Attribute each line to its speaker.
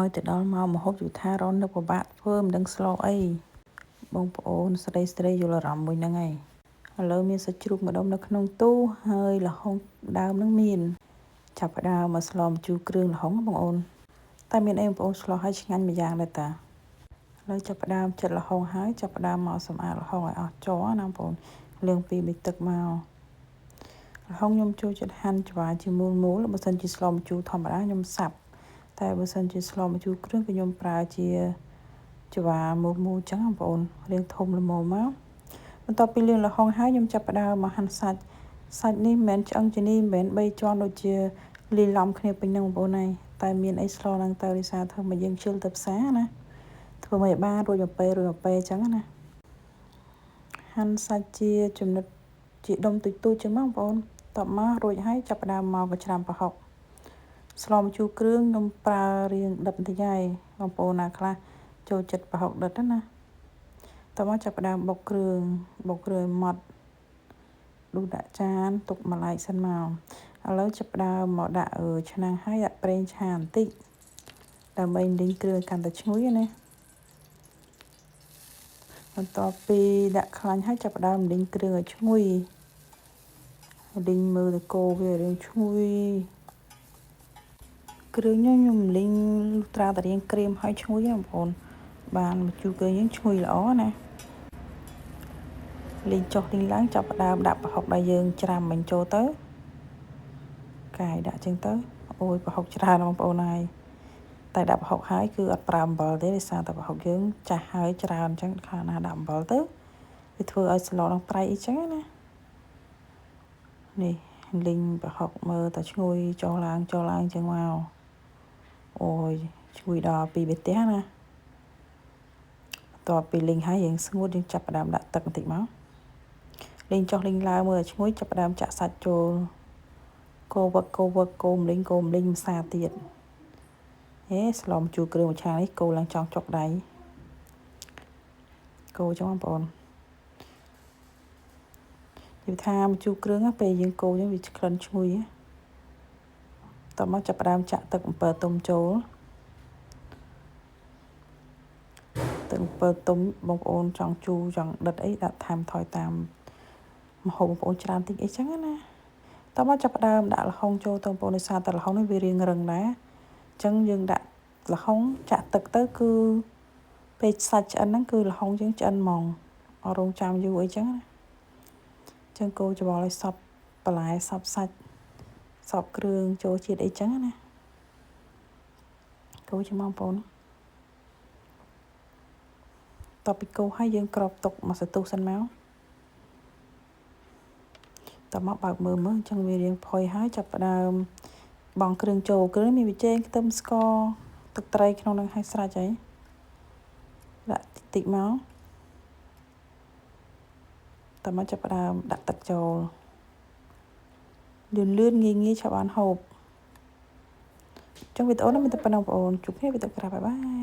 Speaker 1: ឲ្យទៅដល់មកម្ហូបយូថារននៅពិបាកធ្វើមិនដឹងស្លអីបងប្អូនស្រីយល់អារម្មណ៍មួយហ្នឹងហើយឥឡូវមានសាច់ជ្រូកម្ដុំនៅក្នុងទូហើយល្ហុងដើមហ្នឹងមានចាប់ផ្ដើមមកស្លម្ជូរគ្រឿងល្ហុងបងប្អូនតែមានអីបងប្អូនឆ្លោះឲ្យឆ្ងាញ់មួយយ៉ាងដែរតាឥឡូវចាប់ផ្ដើមចិតល្ហុងហើយចាប់ផ្ដើមមកសម្អាតល្ហុងឲ្យអស់ជ័រណាបងប្អូនលាងពី3ទឹកមកល្ហុងខ្ញុំចូលចិត្តហាន់ច្បាយជាមូលបើសិនជាស្លម្ជូរធម្មតាខ្ញុំសាប់តែបើសិនជាស្លម្ជូរគ្រឿងក៏ខ្ញុំប្រើជាច្បាយមូលអញ្ចឹងបងប្អូនលាងធំល្មមមកបន្ទាប់ពីលាងល្ហុងហើយខ្ញុំចាប់ផ្ដើមមកហាន់សាច់នេះមិនមែនឆ្អឹងជំនីមិនមែន3ជាន់ដូចជាលីឡំគ្នាពេញហ្នឹងបងប្អូនហើយតែមានអីស្លហ្នឹងទៅរិះសារធ្វើមកយើងជិលទៅផ្សារណាធ្វើមកឲ្យបានរួចទៅពេលអញ្ចឹងណាហាន់សាច់ជាចំណិតជាដុំទូចៗចឹងបងប្អូនតបមករួចហើយចាប់ផ្ដើមមកច្រាំប្រហុកស្លម្ជូរគ្រឿងខ្ញុំប្រើរៀងដិតបន្តិចហើយបងប្អូនណាខ្លះចូលចិត្តប្រហុកដិតណាតមកចាប់ផ្ដើមបុកគ្រឿងម៉ត់ដួសដាក់ចានទុកមួយឡែកសិនមកឥឡូវចាប់ផ្ដើមមកដាក់ឆ្នាំងហើយដាក់ប្រេងឆាបន្តិចដើម្បីលីងគ្រឿងកាន់តែឈ្ងុយណាបន្ទាប់ពីដាក់ខ្លាញ់ហើយចាប់ផ្ដើមលីងគ្រឿងឲ្យឈ្ងុយលីងមើលទៅកូរវារឿងឈ្ងុយគ្រឿងខ្ញុំលីងត្រាតរៀងក្រៀមឲ្យឈ្ងុយណាបងប្អូនបានម្ជូរគ្រឿងយើងឈ្ងុយល្អណាលីងចុះលីងឡើងចាប់ផ្ដើមដាក់ប្រហុកដែលយើងច្រាំមិញចូលទៅកាយដាក់ចឹងទៅអូយប្រហុកច្រើនបងប្អូនហើយតែដាក់ប្រហុកហើយគឺអត់ប្រើអំបិលទេដោយសារតែប្រហុកយើងចាស់ហើយច្រើនអញ្ចឹងខាងណាដាក់អំបិលទៅវាធ្វើឲ្យស្លនឹងប្រៃអីចឹងណានេះលីងប្រហុកមើលតែឈ្ងុយចុះឡើងចឹងមកអូយឈ្ងុយដល់2បេះណាបន្ទាប់ពីលីងហើយយើងស្ងួតយើងចាប់ផ្ដើមដាក់ទឹកបន្តិចមកលីងចុះលីងឡើងមើលឈ្ងុយចាប់ផ្ដើមចាក់សាច់ចូលកូរវឹកកូរម្លេងម្សាទៀតស្លម្ជូរគ្រឿងមួយឆានេះកូរឡើងចង់ចុកដៃកូរចឹងបងប្អូននិយាយថាម្ជូរគ្រឿងពេលយើងកូរចឹងវាក្លិនឈ្ងុយតមកចាប់ផ្ដើមចាក់ទឹកអំពិលទុំចូលទឹកអំពិលទុំបងប្អូនចង់ជូរចង់ដិតអីដាក់ថែមថយតាមម្ហូបបងប្អូនច្រើនតិចអីចឹងណាតមកចាប់ផ្ដើមដាក់ល្ហុងចូលទៅបងប្អូនដោយសារតែល្ហុងនេះវារាងរឹងដែរអញ្ចឹងយើងដាក់ល្ហុងចាក់ទឹកទៅគឺពេលសាច់ឆ្អិនហ្នឹងគឺល្ហុងយើងឆ្អិនហ្មងអត់រងចាំយូរអីចឹងណាអញ្ចឹងកូរច្របល់ឲ្យសព្វបន្លែសព្វសាច់សព្វគ្រឿងចូលជាតិអីចឹងណាកូរចាំបងប្អូនតពីកូរហើយយើងក្របទុកមួយសន្ទុះសិនមកតមកបើកមើលអញ្ចឹងវារៀងផុយហើយចាប់ផ្ដើមបង់គ្រឿងចូលគ្រឿងមានប៊ីចេងខ្ទឹមស្ករទឹកត្រីក្នុងនឹងឲ្យស្រេចហើយដាក់តិចមកតមកចាប់ផ្ដើមដាក់ទឹកចូលលឿនងាយឆាប់បានហូបអញ្ចឹងវីដេអូនេះមានតែប៉ុណ្ណឹងបងប្អូនជួបគ្នាវីដេអូក្រោយបាយ